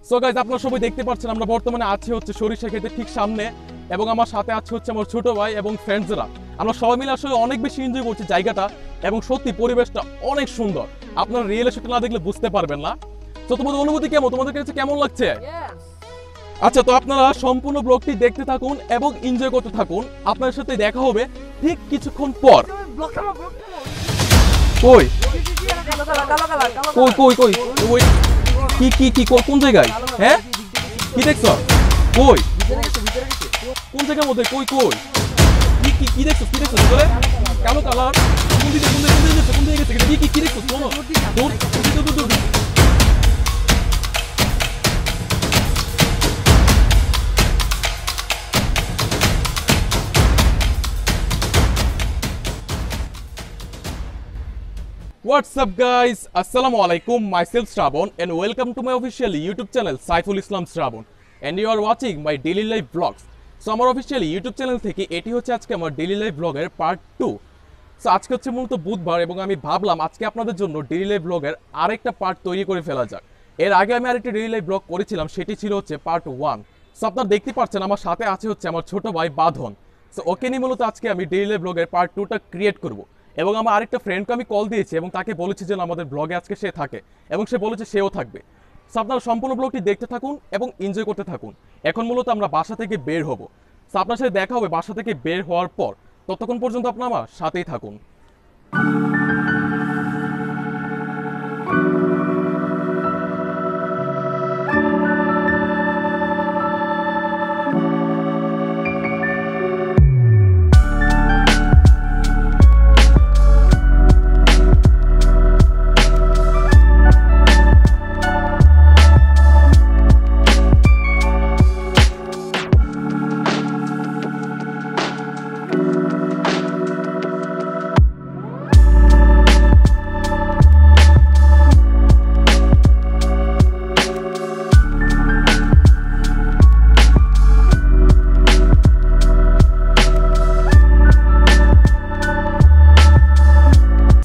So guys, আপনারা সবাই দেখতে পাচ্ছেন আমরা বর্তমানে আছি হচ্ছে সরিষা ক্ষেতের ঠিক সামনে, এবং আমার সাথে আছে হচ্ছে আমার ছোট ভাই এবং ফ্রেন্ডসরা। আমরা সবাই মিলে আসলে অনেক বেশি এনজয় করছি জায়গাটা, এবং সত্যি পরিবেশটা অনেক সুন্দর। আপনারা রিয়েল সেটা না দেখলে বুঝতে পারবেন না। তো তোমাদের অনুভূতি কেমন, তোমাদের কাছে কেমন লাগছে? আচ্ছা, তো আপনারা সম্পূর্ণ ব্লগটি দেখতে থাকুন এবং এনজয় করতে থাকুন। আপনার সাথে দেখা হবে ঠিক কিছুক্ষণ পর। কই কই কই কই ওই কি কি কি কোন জায়গায়? হ্যাঁ, কি দেখছো? কই কোন জায়গার মধ্যে? কই কই কি কি কি দেখছো? কি দেখছো ভিতরে? কালো কালার কোন দিকে কোন দিকে কোন দিকে কোন দিকে গেছে? কি কি কি দেখছো? শোনো, দূর দূর দূর দূর। What's up guys? Assalamu alaikum. Myself Shravan and welcome to my official YouTube channel Saiful Islam Shravan, and you are watching my daily life vlogs. So আমার অফিশিয়ালি ইউটিউব চ্যানেল থেকে এটি হচ্ছে আজকে আমার ডেইলি লাইফ ব্লগের part 2। So আজকে হচ্ছে মূলত বুধবার, এবং আমি ভাবলাম আজকে আপনাদের জন্য ডেইলি লাইফ ব্লগের আরেকটা পার্ট তৈরি করে ফেলা যাক। এর আগে আমি আরেকটা ডেইলি লাইফ ব্লগ করেছিলাম, সেটি ছিল হচ্ছে পার্ট 1। সো আপনারা দেখতে পাচ্ছেন আমার সাথে আছে হচ্ছে আমার ছোট ভাই বাঁধন। সো ওকে নিয়ে মূলত আজকে আমি ডেইলি লাইফ ব্লগের পার্ট 2টা ক্রিয়েট করব। এবং আমার আরেকটা ফ্রেন্ডকে আমি কল দিয়েছি এবং তাকে বলেছি যেন আমাদের ব্লগে আজকে সে থাকে, এবং সে বলেছে সেও থাকবে। সো আপনারা সম্পূর্ণ ব্লগটি দেখতে থাকুন এবং এনজয় করতে থাকুন। এখন মূলত আমরা বাসা থেকে বের হব। সো আপনার সাথে দেখা হবে বাসা থেকে বের হওয়ার পর। ততক্ষণ পর্যন্ত আপনারা আমার সাথেই থাকুন।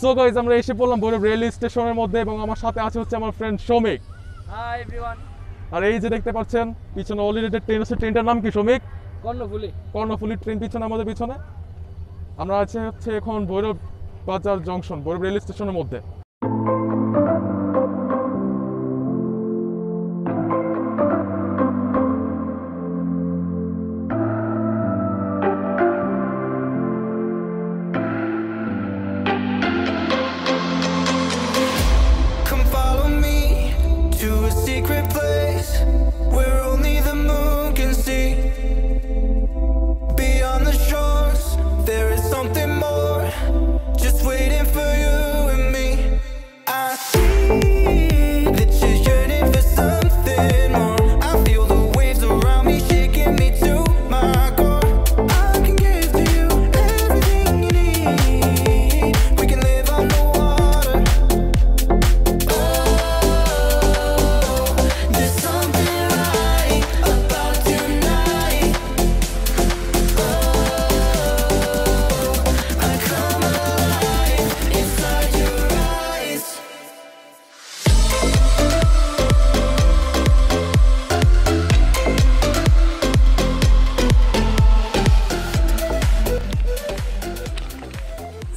সো গাইস, আমরা এসে পড়লাম ভৈরব রেল স্টেশনের মধ্যে, এবং আমার সাথে আছে হচ্ছে আমার ফ্রেন্ড শ্রমিক। Hi everyone. আর এই যে দেখতে পাচ্ছেন পিছনে অলরেডি ট্রেন আছে। ট্রেনটার নাম কি শ্রমিক? কর্ণফুলী। কর্ণফুলী ট্রেন পিছনে, আমাদের পিছনে। আমরা আছি হচ্ছে এখন ভৈরব বাজার জংশন, ভৈরব রেল স্টেশনের মধ্যে।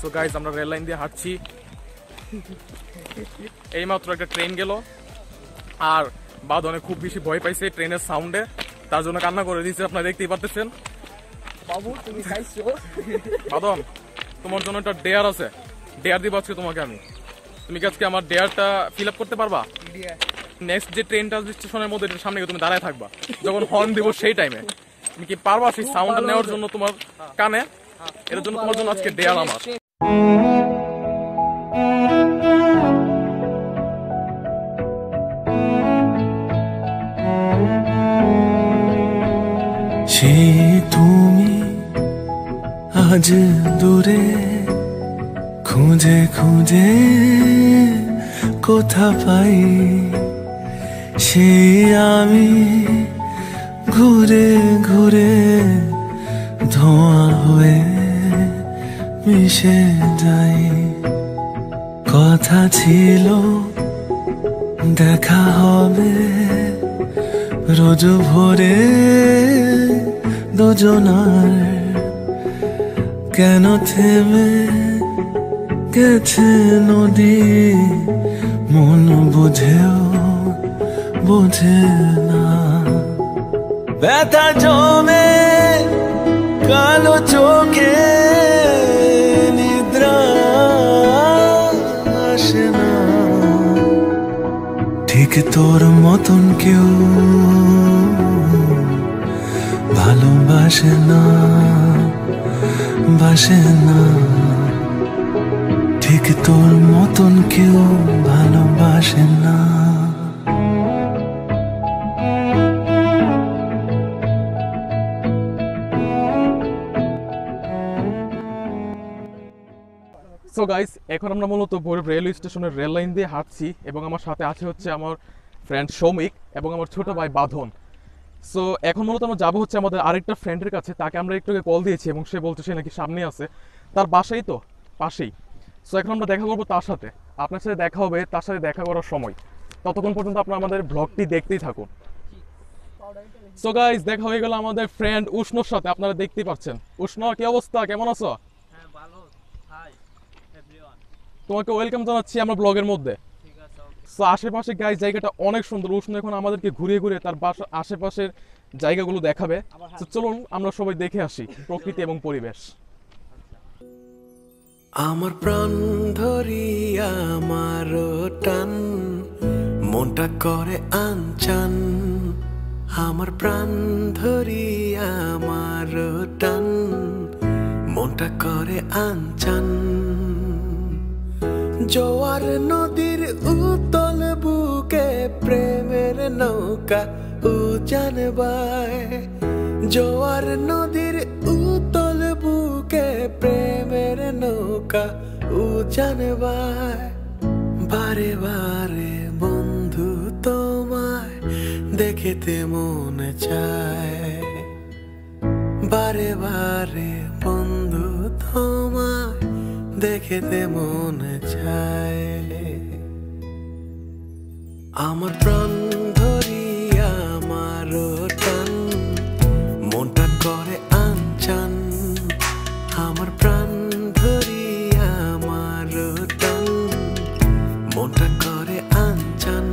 সো গাইস, আমরা রেল লাইন দিয়ে হাঁটছি। এইমাত্র একটা ট্রেন গেল, আর বাঁধনে খুব বেশি ভয় পাইছে ট্রেনের সাউন্ডে, তার জন্য কান্না করে দিয়েছে। আপনারা দেখতেই পাচ্ছেন। বাবু তুমি খাইছো? বাঁধন, তোমার জন্য একটা ডেয়ার আছে, ডেয়ার দিব আজকে তোমাকে আমি। তুমি কি আজকে আমার ডেয়ারটা ফিল আপ করতে পারবা? নেক্সট যে ট্রেনটা স্টেশনের মধ্যে সামনে তুমি দাঁড়ায় থাকবা, যখন হর্ন দিব সেই টাইমে তুমি কি পারবা সেই সাউন্ডটা নেওয়ার জন্য তোমার কানে? এর জন্য তোমার জন্য আজকে ডেয়ার আমার। সে তুমি আজ দূরে, খুঁজে খুঁজে কোথা পাই, সে আমি ঘুরে ঘুরে ধোঁয়া হয়ে মিশে যাই। কথা ছিল দেখা হবে, রোজ ভোরে দুজনার কেন থেমে গেছে নদী, মন বুঝেও বোঝে না। ব্যথা জমে কালো চোখে নিদ্রা আসে না, ঠিক তোর মতন কেউ ভালোবাসে না, বাসে না, ঠিক তোর মতন কেউ ভালোবাসে না। সো গাইস, এখন আমরা মূলত ভৈরব রেলওয়ে স্টেশনের রেল লাইন দিয়ে হাঁটছি এবং আমার সাথে আছে হচ্ছে আমার ফ্রেন্ড সৌমিক এবং আমার ছোট ভাই বাঁধন। সো এখন মূলত আমরা যাবো হচ্ছে আমাদের আরেকটা ফ্রেন্ডের কাছে, তাকে আমরা একটু কল দিয়েছি এবং সে বলছে সে নাকি সামনে আছে, তার বাসাই তো পাশেই। সো এখন আমরা দেখা করবো তার সাথে, আপনার সাথে দেখা হবে তার সাথে দেখা করার সময়। ততক্ষণ পর্যন্ত আপনারা আমাদের ব্লগটি দেখতেই থাকুন। সো গাইস, দেখা হয়ে গেল আমাদের ফ্রেন্ড উষ্ণর সাথে, আপনারা দেখতেই পাচ্ছেন। উষ্ণ, কি অবস্থা, কেমন আছো? হ্যাঁ ভালো। Hi everyone. তোমাকে ওয়েলকাম জানাচ্ছি আমরা ব্লগের মধ্যে। ঠিক আছে। সো আশেপাশে গাইস জায়গাটা অনেক সুন্দর। উষ্ণ এখন আমাদেরকে ঘুরিয়ে ঘুরিয়ে তার বাসা আশেপাশের জায়গাগুলো দেখাবে। তো চলুন আমরা সবাই দেখে আসি প্রকৃতি এবং পরিবেশ। আমার প্রাণ ধরিয়া আমার টান, মনটা করে আনচান। আমার প্রাণ ধরিয়া আমার টান, মনটা করে আনচান। জোয়ার নদীর উতল বুকে প্রেমের নৌকা উজান বায়। জোয়ার নদীর উতল বুকে প্রেমের নৌকা উজান বায়। বারে বারে বন্ধু তোমায় দেখিতে মনে চায়। বারে বারে বন্ধু তোমায় দেখিতে মনে চায়। আমার প্রাণ ধরিয়া আমার টান, মনটা করে আনচান। আমার প্রাণ ধরিয়া আমার টান, মনটা করে আনচান।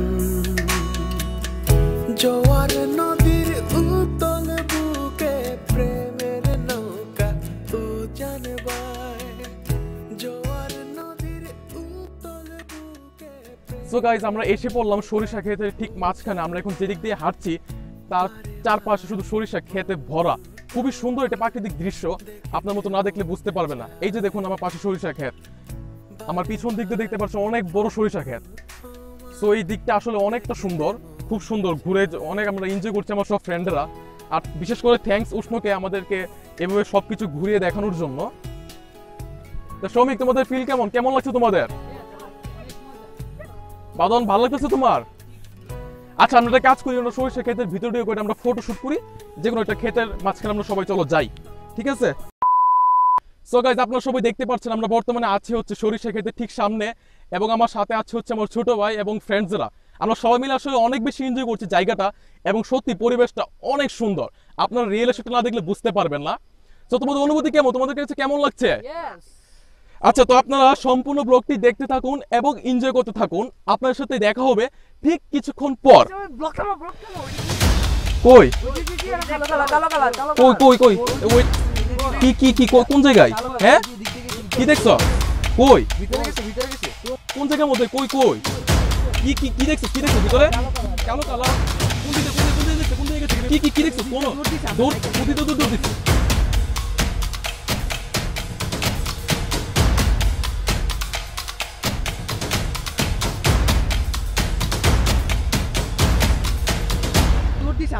জোয়ার নদীর উতল বুকে প্রেমের নৌকা উজান বায়। জোয়ার নদীর উতল বুকে। সো গাইস, আমরা এসে পড়লাম সরিষা ক্ষেতের ঠিক মাঝখানে। আমরা এখন যেদিক দিয়ে হাঁটছি তার চারপাশে শুধু সরিষা ক্ষেতে ভরা। খুবই সুন্দর এটা প্রাকৃতিক দৃশ্য, আপনার মতো না দেখলে বুঝতে পারবে না। এই যে দেখুন আমার পাশে সরিষা ক্ষেত, আমার পিছন দিক দিয়ে দেখতে পাচ্ছেন অনেক বড় সরিষা ক্ষেত। সো এই দিকটা আসলে অনেকটা সুন্দর, খুব সুন্দর, ঘুরে অনেক আমরা এনজয় করছি আমার সব ফ্রেন্ডরা। আর বিশেষ করে থ্যাঙ্কস উষ্ণকে আমাদেরকে এভাবে সবকিছু ঘুরিয়ে দেখানোর জন্য। তো সৌমিক, তোমাদের ফিল কেমন, কেমন লাগছে তোমাদের? বাদন, ভালো লাগতেছে তোমার? আচ্ছা, আমরা একটা কাজ করি, আমরা সরিষা ক্ষেতের ভিতর দিয়ে করে আমরা ফটো শুট করি, যে কোনো একটা ক্ষেতের মাঝখানে আমরা সবাই চলো যাই, ঠিক আছে? সো গাইস, আপনারা সবাই দেখতে পাচ্ছেন আমরা বর্তমানে আছি হচ্ছে সরিষা ক্ষেতের ঠিক সামনে এবং আমার সাথে আছে হচ্ছে আমার ছোট ভাই এবং ফ্রেন্ডসরা। আমরা সবাই মিলে আসলে অনেক বেশি এনজয় করছি জায়গাটা এবং সত্যি পরিবেশটা অনেক সুন্দর। আপনারা রিয়েল সেটা না দেখলে বুঝতে পারবেন না। তো তোমাদের অনুভূতি কেমন, তোমাদের কাছে কেমন লাগছে? ইয়েস। আচ্ছা, তো আপনারা সম্পূর্ণ ব্লগটি দেখতে থাকুন এবং এনজয় করতে থাকুন। আপনার সাথে দেখা হবে ঠিক কিছুক্ষণ পর। ব্লক করো, ব্লক করো। কই কালো কালো কালো কালো কালো। কই কই কই ওই কি কি কি কোন জায়গায়? হ্যাঁ, কি দেখছো? কই ভিতরে গেছে, ভিতরে গেছে। কোন জায়গার মধ্যে? কই কই কি কি কি দেখছো? কি দেখছো ভিতরে? কালো কালো কোন দিকে দেখছো? কোন দিকে গেছে? কি কি কি দেখছো? কোন দূর কোথি তো দূর দিছো?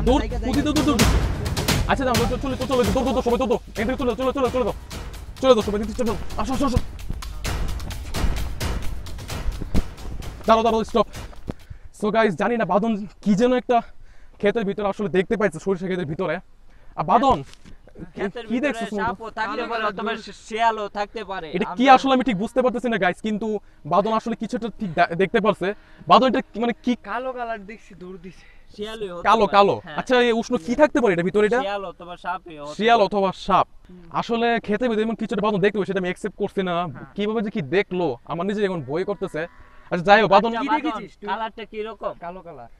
দূর কোথি তো দূর দিছো? আচ্ছা, দাও চলে চলে চলে দৌড় দৌড় সবাই দৌড়, এখান থেকে চলে চলে চলে চলে দাও, চলে দাও সবাই, চলো আসো আসো আসো। দাঁড়াও দাঁড়াও, স্টপ। সো গাইস, জানি না বাদন কি যেন একটা ক্ষেতের ভিতরে আসলে দেখতে পাইছে, সরিষা ক্ষেতের ভিতরে। আর বাদন কি দেখছো? সাপও থাকতে পারে অথবা শিয়ালও থাকতে পারে। এটা কি আসলে আমি ঠিক বুঝতে পারতেছি না গাইস, কিন্তু বাদন আসলে কিছুটা ঠিক দেখতে পারছে। বাদন এটা মানে কি কালো কালার দেখছি, দূর দিছে। শিয়ালই হতে কালো পারে। কালো হ্যাঁ। আচ্ছা এই উষ্ণ কি থাকতে পারে এটা ভিতরে এটা শিয়াল অথবা সাপই হতে শিয়াল পারে। অথবা সাপ আসলে খেতে পেতে এমন কিছু একটা বাদন দেখলো সেটা আমি অ্যাকসেপ্ট করছি না কিভাবে যে কি দেখলো আমার নিজে এখন ভয় করতেছে আচ্ছা যাই হোক বাদন আচ্ছা, কি বাদন, দেখেছিস তুই? কালারটা কি রকম? কালো কালার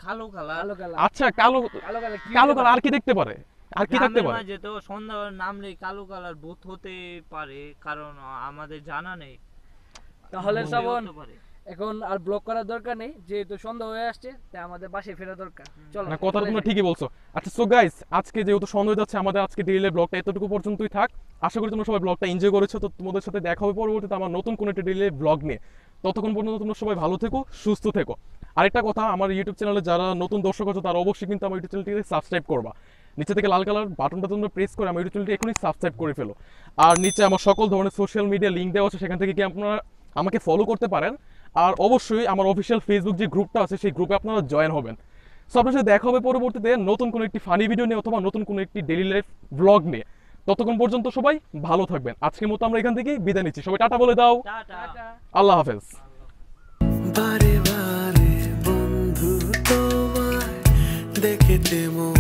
কালো কালার। কালো কালার আচ্ছা কালো কালো কালার কি কালো হতে কালার পারে? আর কি দেখতে পারে আর কি থাকতে গ্রামের পারে মাঝে তো সন্ধ্যার নামলে কালো কালার ভূত হতে পারে, কারণ আমাদের জানা নেই। তাহলে ভূতে শ্রাবণ হতে পারে। এখন আর ব্লক করার দরকার নেই, যেহেতু সন্ধ্যা হয়ে আসছে তাই আমাদের বাসায় ফেরা দরকার। চলো না কথাটা তোমরা ঠিকই বলছো আচ্ছা সো গাইস আজকে যেহেতু সন্ধ্যা হয়ে যাচ্ছে আমাদের আজকে ডেইলি ব্লগটা এতটুকু পর্যন্তই থাক আশা করি তোমরা সবাই ব্লগটা এনজয় করেছো তো তোমাদের সাথে দেখা হবে পরবর্তীতে আমার নতুন কোনো একটা ডেইলি ব্লগ নিয়ে ততক্ষণ পর্যন্ত তোমরা সবাই ভালো থেকো সুস্থ থেকো আরেকটা কথা আমার ইউটিউব চ্যানেলে যারা নতুন দর্শক আছো তারা অবশ্যই কিন্তু আমার ইউটিউব চ্যানেলটিকে সাবস্ক্রাইব করবা নিচে থেকে লাল কালার বাটনটা তোমরা প্রেস করে আমার ইউটিউব চ্যানেলটি এখনই সাবস্ক্রাইব করে ফেলো আর নিচে আমার সকল ধরনের সোশ্যাল মিডিয়া লিঙ্ক দেওয়া আছে সেখান থেকে কি আপনারা আমাকে ফলো করতে পারেন আর অবশ্যই আমার অফিসিয়াল ফেসবুক যে গ্রুপটা আছে সেই গ্রুপে আপনারা জয়েন হবেন সো আপনার সাথে দেখা হবে পরবর্তীতে নতুন কোনো একটি ফানি ভিডিও নিয়ে অথবা নতুন কোনো একটি ডেইলি লাইফ ব্লগ নিয়ে ততক্ষণ পর্যন্ত সবাই ভালো থাকবেন আজকের মতো আমরা এখান থেকেই বিদায় নিচ্ছি সবাই টাটা বলে দাও টাটা। আল্লাহ হাফেজ বারে বারে বন্ধু তোমায় দেখিতে মন